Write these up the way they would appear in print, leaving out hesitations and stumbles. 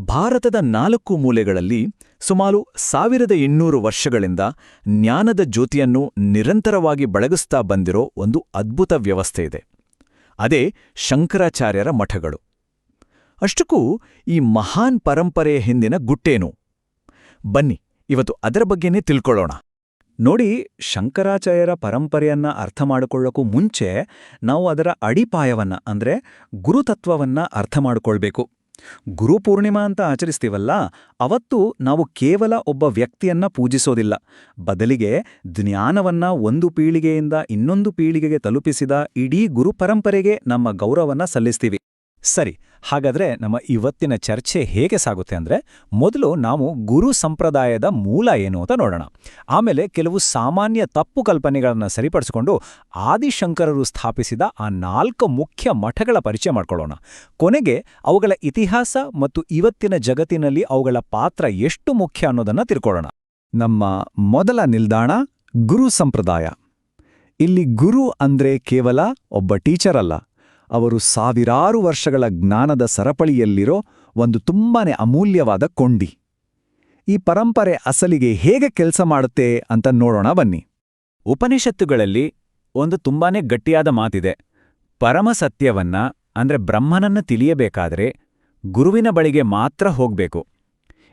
ಭಾರತದ 4 ಮೂಲೆಗಳಲ್ಲಿ ಸುಮಾರು 1800 ವರ್ಷಗಳಿಂದ ಜ್ಞಾನದ ಜ್ಯೋತಿಯನ್ನು ನಿರಂತರವಾಗಿ ಬೆಳಗಿಸ್ತಾ ಬಂದಿರೋ ಒಂದು ಅದ್ಭುತ ವ್ಯವಸ್ಥೆ ಇದೆ. ಅದೇ ಶಂಕರಾಚಾರ್ಯರ ಮಠಗಳು. ಅಷ್ಟಕ್ಕೂ ಈ ಮಹಾನ್ ಪರಂಪರೆಯ ಹಿಂದಿನ ಗುಟ್ಟೇನು? ಬನ್ನಿ, ಇವತ್ತು ಅದರ ಬಗ್ಗೆನೇ ತಿಳ್ಕೊಳ್ಳೋಣ. ನೋಡಿ, ಶಂಕರಾಚಾರ್ಯರ ಪರಂಪರೆಯನ್ನ ಅರ್ಥ ಮಾಡಿಕೊಳ್ಳೋಕ್ಕೂ ಮುಂಚೆ ನಾವು ಅದರ ಅಡಿಪಾಯವನ್ನ ಅಂದ್ರೆ ಗುರುತತ್ವವನ್ನ ಅರ್ಥ ಮಾಡಿಕೊಳ್ಬೇಕು. ಗುರುಪೂರ್ಣಿಮಾ ಅಂತ ಆಚರಿಸ್ತೀವಲ್ಲ, ಅವತ್ತು ನಾವು ಕೇವಲ ಒಬ್ಬ ವ್ಯಕ್ತಿಯನ್ನ ಪೂಜಿಸೋದಿಲ್ಲ, ಬದಲಿಗೆ ಜ್ಞಾನವನ್ನ ಒಂದು ಪೀಳಿಗೆಯಿಂದ ಇನ್ನೊಂದು ಪೀಳಿಗೆಗೆ ತಲುಪಿಸಿದ ಇಡೀ ಗುರು ಪರಂಪರೆಗೆ ನಮ್ಮ ಗೌರವವನ್ನ ಸಲ್ಲಿಸ್ತೀವಿ. ಸರಿ, ಹಾಗಾದ್ರೆ ನಮ್ಮ ಇವತ್ತಿನ ಚರ್ಚೆ ಹೇಗೆ ಸಾಗುತ್ತೆ ಅಂದ್ರೆ, ಮೊದಲು ನಾವು ಗುರು ಸಂಪ್ರದಾಯದ ಮೂಲ ಏನು ಅಂತ ನೋಡೋಣ. ಆಮೇಲೆ ಕೆಲವು ಸಾಮಾನ್ಯ ತಪ್ಪು ಕಲ್ಪನೆಗಳನ್ನು ಸರಿಪಡಿಸಿಕೊಂಡು ಆದಿಶಂಕರರು ಸ್ಥಾಪಿಸಿದ ಆ 4 ಮುಖ್ಯ ಮಠಗಳ ಪರಿಚಯ ಮಾಡ್ಕೊಳ್ಳೋಣ. ಕೊನೆಗೆ ಅವುಗಳ ಇತಿಹಾಸ ಮತ್ತು ಇವತ್ತಿನ ಜಗತ್ತಿನಲ್ಲಿ ಅವುಗಳ ಪಾತ್ರ ಎಷ್ಟು ಮುಖ್ಯ ಅನ್ನೋದನ್ನ ತಿಳ್ಕೊಳ್ಳೋಣ. ನಮ್ಮ ಮೊದಲ ನಿಲ್ದಾಣ ಗುರು ಸಂಪ್ರದಾಯ. ಇಲ್ಲಿ ಗುರು ಅಂದ್ರೆ ಕೇವಲ ಒಬ್ಬ ಟೀಚರ್ ಅಲ್ಲ, ಅವರು ಸಾವಿರಾರು ವರ್ಷಗಳ ಜ್ಞಾನದ ಸರಪಳಿಯಲ್ಲಿರೋ ಒಂದು ತುಂಬಾನೇ ಅಮೂಲ್ಯವಾದ ಕೊಂಡಿ. ಈ ಪರಂಪರೆ ಅಸಲಿಗೆ ಹೇಗೆ ಕೆಲಸ ಮಾಡುತ್ತೆ ಅಂತ ನೋಡೋಣ ಬನ್ನಿ. ಉಪನಿಷತ್ತುಗಳಲ್ಲಿ ಒಂದು ತುಂಬಾನೇ ಗಟ್ಟಿಯಾದ ಮಾತಿದೆ. ಪರಮ ಸತ್ಯವನ್ನ ಅಂದ್ರೆ ಬ್ರಹ್ಮನನ್ನ ತಿಳಿಯಬೇಕಾದ್ರೆ ಗುರುವಿನ ಬಳಿಗೆ ಮಾತ್ರ ಹೋಗ್ಬೇಕು.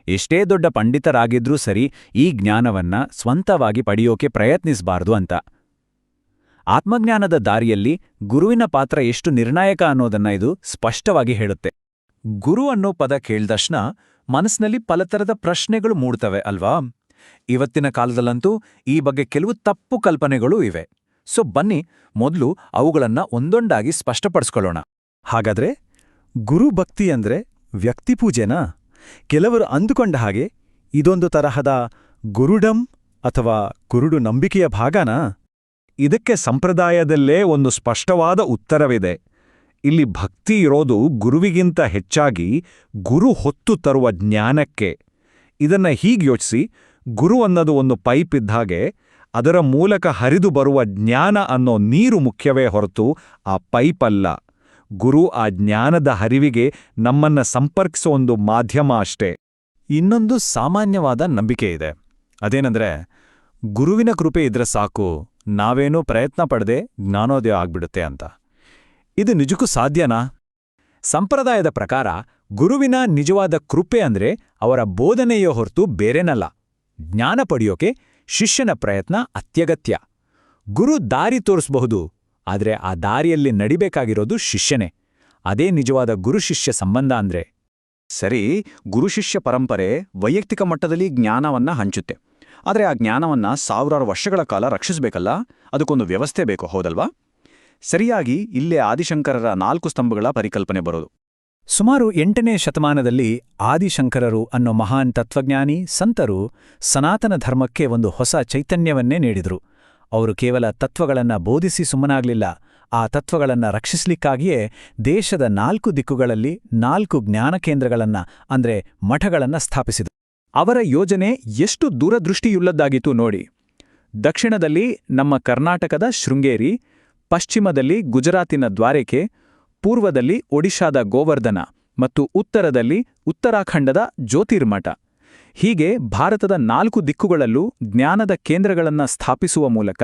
ಎಷ್ಟೇ ದೊಡ್ಡ ಪಂಡಿತರಾಗಿದ್ರೂ ಸರಿ, ಈ ಜ್ಞಾನವನ್ನ ಸ್ವಂತವಾಗಿ ಪಡೆಯೋಕೆ ಪ್ರಯತ್ನಿಸಬಾರ್ದು ಅಂತ. ಆತ್ಮಜ್ಞಾನದ ದಾರಿಯಲ್ಲಿ ಗುರುವಿನ ಪಾತ್ರ ಎಷ್ಟು ನಿರ್ಣಾಯಕ ಅನ್ನೋದನ್ನ ಇದು ಸ್ಪಷ್ಟವಾಗಿ ಹೇಳುತ್ತೆ. ಗುರು ಅನ್ನೋ ಪದ ಕೇಳ್ದಕ್ಷಣ ಮನಸ್ಸಿನಲ್ಲಿ ಪಲತರದ ಪ್ರಶ್ನೆಗಳು ಮೂಡ್ತವೆ ಅಲ್ವಾ? ಇವತ್ತಿನ ಕಾಲದಲ್ಲಂತೂ ಈ ಬಗ್ಗೆ ಕೆಲವು ತಪ್ಪು ಕಲ್ಪನೆಗಳೂ ಇವೆ. ಸೊ ಬನ್ನಿ, ಮೊದಲು ಅವುಗಳನ್ನ ಒಂದೊಂದಾಗಿ ಸ್ಪಷ್ಟಪಡಿಸ್ಕೊಳ್ಳೋಣ. ಹಾಗಾದ್ರೆ ಗುರು ಭಕ್ತಿ ಅಂದ್ರೆ ವ್ಯಕ್ತಿ ಪೂಜೆನಾ? ಕೆಲವರು ಅಂದುಕೊಂಡ ಹಾಗೆ ಇದೊಂದು ತರಹದ ಗುರುಡಂ ಅಥವಾ ಕುರುಡು ನಂಬಿಕೆಯ ಭಾಗನಾ? ಇದಕ್ಕೆ ಸಂಪ್ರದಾಯದಲ್ಲೇ ಒಂದು ಸ್ಪಷ್ಟವಾದ ಉತ್ತರವಿದೆ. ಇಲ್ಲಿ ಭಕ್ತಿ ಇರೋದು ಗುರುವಿಗಿಂತ ಹೆಚ್ಚಾಗಿ ಗುರು ಹೊತ್ತು ತರುವ ಜ್ಞಾನಕ್ಕೆ. ಇದನ್ನ ಹೀಗೆ ಯೋಚಿಸಿ, ಗುರು ಅನ್ನೋದು ಒಂದು ಪೈಪ್ ಇದ್ದಾಗೆ, ಅದರ ಮೂಲಕ ಹರಿದು ಬರುವ ಜ್ಞಾನ ಅನ್ನೋ ನೀರು ಮುಖ್ಯವೇ ಹೊರತು ಆ ಪೈಪ್ ಅಲ್ಲ. ಗುರು ಆ ಜ್ಞಾನದ ಹರಿವಿಗೆ ನಮ್ಮನ್ನ ಸಂಪರ್ಕಿಸೋ ಒಂದು ಮಾಧ್ಯಮ ಅಷ್ಟೇ. ಇನ್ನೊಂದು ಸಾಮಾನ್ಯವಾದ ನಂಬಿಕೆ ಇದೆ. ಅದೇನಂದ್ರೆ, ಗುರುವಿನ ಕೃಪೆ ಇದ್ರೆ ಸಾಕು, ನಾವೇನೂ ಪ್ರಯತ್ನ ಪಡದೆ ಜ್ಞಾನೋದಯ ಆಗ್ಬಿಡುತ್ತೆ ಅಂತ. ಇದು ನಿಜಕ್ಕೂ ಸಾಧ್ಯನಾ? ಸಂಪ್ರದಾಯದ ಪ್ರಕಾರ ಗುರುವಿನ ನಿಜವಾದ ಕೃಪೆ ಅಂದ್ರೆ ಅವರ ಬೋಧನೆಯೋ ಹೊರತು ಬೇರೇನಲ್ಲ. ಜ್ಞಾನ ಪಡೆಯೋಕೆ ಶಿಷ್ಯನ ಪ್ರಯತ್ನ ಅತ್ಯಗತ್ಯ. ಗುರು ದಾರಿ ತೋರಿಸಬಹುದು, ಆದ್ರೆ ಆ ದಾರಿಯಲ್ಲಿ ನಡಿಬೇಕಾಗಿರೋದು ಶಿಷ್ಯನೇ. ಅದೇ ನಿಜವಾದ ಗುರು-ಶಿಷ್ಯ ಸಂಬಂಧ ಅಂದ್ರೆ. ಸರಿ, ಗುರು-ಶಿಷ್ಯ ಪರಂಪರೆ ವೈಯಕ್ತಿಕ ಮಟ್ಟದಲ್ಲಿ ಜ್ಞಾನವನ್ನ ಹಂಚುತ್ತೆ. ಆದರೆ ಆ ಜ್ಞಾನವನ್ನ ಸಾವಿರಾರು ವರ್ಷಗಳ ಕಾಲ ರಕ್ಷಿಸಬೇಕಲ್ಲ, ಅದಕ್ಕೊಂದು ವ್ಯವಸ್ಥೆ ಬೇಕು, ಹೌದಲ್ವಾ? ಸರಿಯಾಗಿ ಇಲ್ಲೇ ಆದಿಶಂಕರರ 4 ಸ್ತಂಭಗಳ ಪರಿಕಲ್ಪನೆ ಬರೋದು. ಸುಮಾರು 8ನೇ ಶತಮಾನದಲ್ಲಿ ಆದಿಶಂಕರರು ಅನ್ನೋ ಮಹಾನ್ ತತ್ವಜ್ಞಾನಿ ಸಂತರು ಸನಾತನ ಧರ್ಮಕ್ಕೆ ಒಂದು ಹೊಸ ಚೈತನ್ಯವನ್ನೇ ನೀಡಿದ್ರು. ಅವರು ಕೇವಲ ತತ್ವಗಳನ್ನ ಬೋಧಿಸಿ ಸುಮ್ಮನಾಗ್ಲಿಲ್ಲ, ಆ ತತ್ವಗಳನ್ನ ರಕ್ಷಿಸ್ಲಿಕ್ಕಾಗಿಯೇ ದೇಶದ 4 ದಿಕ್ಕುಗಳಲ್ಲಿ 4 ಜ್ಞಾನ ಕೇಂದ್ರಗಳನ್ನ ಅಂದ್ರೆ ಮಠಗಳನ್ನ ಸ್ಥಾಪಿಸಿದರು. ಅವರ ಯೋಜನೆ ಎಷ್ಟು ದೂರದೃಷ್ಟಿಯುಳ್ಳದ್ದಾಗಿತ್ತು ನೋಡಿ. ದಕ್ಷಿಣದಲ್ಲಿ ನಮ್ಮ ಕರ್ನಾಟಕದ ಶೃಂಗೇರಿ, ಪಶ್ಚಿಮದಲ್ಲಿ ಗುಜರಾತಿನ ದ್ವಾರಕೆ, ಪೂರ್ವದಲ್ಲಿ ಒಡಿಶಾದ ಗೋವರ್ಧನ ಮತ್ತು ಉತ್ತರದಲ್ಲಿ ಉತ್ತರಾಖಂಡದ ಜ್ಯೋತಿರ್ಮಠ. ಹೀಗೆ ಭಾರತದ 4 ದಿಕ್ಕುಗಳಲ್ಲೂ ಜ್ಞಾನದ ಕೇಂದ್ರಗಳನ್ನ ಸ್ಥಾಪಿಸುವ ಮೂಲಕ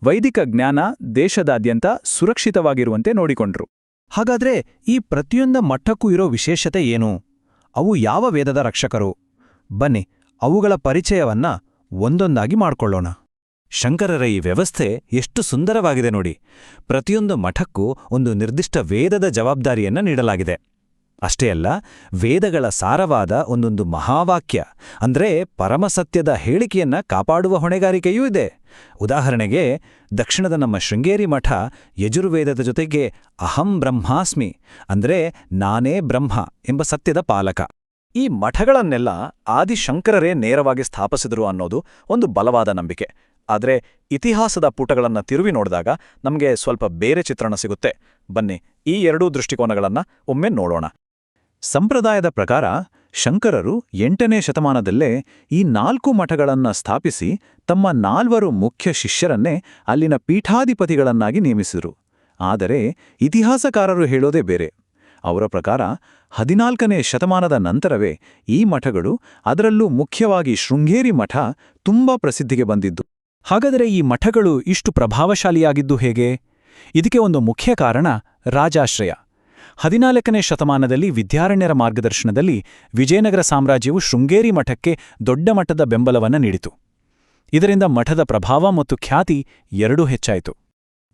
ವೈದಿಕ ಜ್ಞಾನ ದೇಶದಾದ್ಯಂತ ಸುರಕ್ಷಿತವಾಗಿರುವಂತೆ ನೋಡಿಕೊಂಡ್ರು. ಹಾಗಾದ್ರೆ ಈ ಪ್ರತಿಯೊಂದು ಮಠಕ್ಕೂ ಇರೋ ವಿಶೇಷತೆ ಏನು? ಅವು ಯಾವ ವೇದದ ರಕ್ಷಕರು? ಬನ್ನಿ, ಅವುಗಳ ಪರಿಚಯವನ್ನ ಒಂದೊಂದಾಗಿ ಮಾಡ್ಕೊಳ್ಳೋಣ. ಶಂಕರರ ಈ ವ್ಯವಸ್ಥೆ ಎಷ್ಟು ಸುಂದರವಾಗಿದೆ ನೋಡಿ. ಪ್ರತಿಯೊಂದು ಮಠಕ್ಕೂ ಒಂದು ನಿರ್ದಿಷ್ಟ ವೇದದ ಜವಾಬ್ದಾರಿಯನ್ನ ನೀಡಲಾಗಿದೆ. ಅಷ್ಟೇ ಅಲ್ಲ, ವೇದಗಳ ಸಾರವಾದ ಒಂದೊಂದು ಮಹಾವಾಕ್ಯ ಅಂದ್ರೆ ಪರಮಸತ್ಯದ ಹೇಳಿಕೆಯನ್ನ ಕಾಪಾಡುವ ಹೊಣೆಗಾರಿಕೆಯೂ ಇದೆ. ಉದಾಹರಣೆಗೆ, ದಕ್ಷಿಣದ ನಮ್ಮ ಶೃಂಗೇರಿ ಮಠ ಯಜುರ್ವೇದದ ಜೊತೆಗೆ ಅಹಂ ಬ್ರಹ್ಮಾಸ್ಮಿ ಅಂದ್ರೆ ನಾನೇ ಬ್ರಹ್ಮ ಎಂಬ ಸತ್ಯದ ಪಾಲಕ. ಈ ಮಠಗಳನ್ನೆಲ್ಲ ಆದಿಶಂಕರರೇ ನೇರವಾಗಿ ಸ್ಥಾಪಿಸಿದರು ಅನ್ನೋದು ಒಂದು ಬಲವಾದ ನಂಬಿಕೆ. ಆದರೆ ಇತಿಹಾಸದ ಪುಟಗಳನ್ನು ತಿರುವಿ ನೋಡಿದಾಗ ನಮಗೆ ಸ್ವಲ್ಪ ಬೇರೆ ಚಿತ್ರಣ ಸಿಗುತ್ತೆ. ಬನ್ನಿ, ಈ 2 ದೃಷ್ಟಿಕೋನಗಳನ್ನು ಒಮ್ಮೆ ನೋಡೋಣ. ಸಂಪ್ರದಾಯದ ಪ್ರಕಾರ ಶಂಕರರು 8ನೇ ಶತಮಾನದಲ್ಲೇ ಈ 4 ಮಠಗಳನ್ನು ಸ್ಥಾಪಿಸಿ ತಮ್ಮ 4 ಮುಖ್ಯ ಶಿಷ್ಯರನ್ನೇ ಅಲ್ಲಿನ ಪೀಠಾಧಿಪತಿಗಳನ್ನಾಗಿ ನೇಮಿಸಿದರು. ಆದರೆ ಇತಿಹಾಸಕಾರರು ಹೇಳೋದೇ ಬೇರೆ. ಅವರ ಪ್ರಕಾರ 14ನೇ ಶತಮಾನದ ನಂತರವೇ ಈ ಮಠಗಳು, ಅದರಲ್ಲೂ ಮುಖ್ಯವಾಗಿ ಶೃಂಗೇರಿ ಮಠ, ತುಂಬಾ ಪ್ರಸಿದ್ಧಿಗೆ ಬಂದಿದ್ದು. ಹಾಗಾದರೆ ಈ ಮಠಗಳು ಇಷ್ಟು ಪ್ರಭಾವಶಾಲಿಯಾಗಿದ್ದು ಹೇಗೆ? ಇದಕ್ಕೆ ಒಂದು ಮುಖ್ಯ ಕಾರಣ ರಾಜಾಶ್ರಯ. 14ನೇ ಶತಮಾನದಲ್ಲಿ ವಿದ್ಯಾರಣ್ಯರ ಮಾರ್ಗದರ್ಶನದಲ್ಲಿ ವಿಜಯನಗರ ಸಾಮ್ರಾಜ್ಯವು ಶೃಂಗೇರಿ ಮಠಕ್ಕೆ ದೊಡ್ಡ ಮಟ್ಟದ ಬೆಂಬಲವನ್ನು ನೀಡಿತು. ಇದರಿಂದ ಮಠದ ಪ್ರಭಾವ ಮತ್ತು ಖ್ಯಾತಿ ಎರಡೂ ಹೆಚ್ಚಾಯಿತು.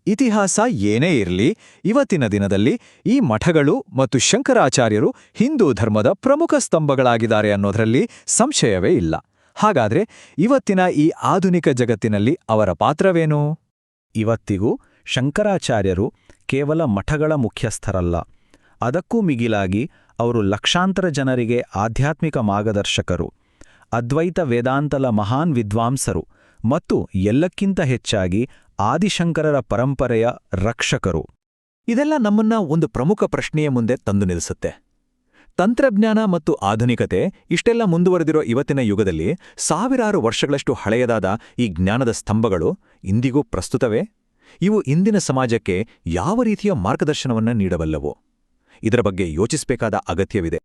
ಇತಿಹಾಸ ಏನೇ ಇರಲಿ, ಇವತ್ತಿನ ದಿನದಲ್ಲಿ ಈ ಮಠಗಳು ಮತ್ತು ಶಂಕರಾಚಾರ್ಯರು ಹಿಂದೂ ಧರ್ಮದ ಪ್ರಮುಖ ಸ್ತಂಭಗಳಾಗಿದ್ದಾರೆ ಅನ್ನೋದರಲ್ಲಿ ಸಂಶಯವೇ ಇಲ್ಲ. ಹಾಗಾದ್ರೆ ಇವತ್ತಿನ ಈ ಆಧುನಿಕ ಜಗತ್ತಿನಲ್ಲಿ ಅವರ ಪಾತ್ರವೇನು? ಇವತ್ತಿಗೂ ಶಂಕರಾಚಾರ್ಯರು ಕೇವಲ ಮಠಗಳ ಮುಖ್ಯಸ್ಥರಲ್ಲ. ಅದಕ್ಕೂ ಮಿಗಿಲಾಗಿ ಅವರು ಲಕ್ಷಾಂತರ ಜನರಿಗೆ ಆಧ್ಯಾತ್ಮಿಕ ಮಾರ್ಗದರ್ಶಕರು, ಅದ್ವೈತ ವೇದಾಂತಲ ಮಹಾನ್ ವಿದ್ವಾಂಸರು ಮತ್ತು ಎಲ್ಲಕ್ಕಿಂತ ಹೆಚ್ಚಾಗಿ ಆದಿಶಂಕರರ ಪರಂಪರೆಯ ರಕ್ಷಕರು. ಇದೆಲ್ಲ ನಮ್ಮನ್ನ ಒಂದು ಪ್ರಮುಖ ಪ್ರಶ್ನೆಯ ಮುಂದೆ ತಂದು ನಿಲ್ಲಿಸುತ್ತೆ. ತಂತ್ರಜ್ಞಾನ ಮತ್ತು ಆಧುನಿಕತೆ ಇಷ್ಟೆಲ್ಲ ಮುಂದುವರೆದಿರೋ ಇವತ್ತಿನ ಯುಗದಲ್ಲಿ ಸಾವಿರಾರು ವರ್ಷಗಳಷ್ಟು ಹಳೆಯದಾದ ಈ ಜ್ಞಾನದ ಸ್ತಂಭಗಳು ಇಂದಿಗೂ ಪ್ರಸ್ತುತವೇ? ಇವು ಇಂದಿನ ಸಮಾಜಕ್ಕೆ ಯಾವ ರೀತಿಯ ಮಾರ್ಗದರ್ಶನವನ್ನು ನೀಡಬಲ್ಲವು? ಇದರ ಬಗ್ಗೆ ಯೋಚಿಸಬೇಕಾದ ಅಗತ್ಯವಿದೆ.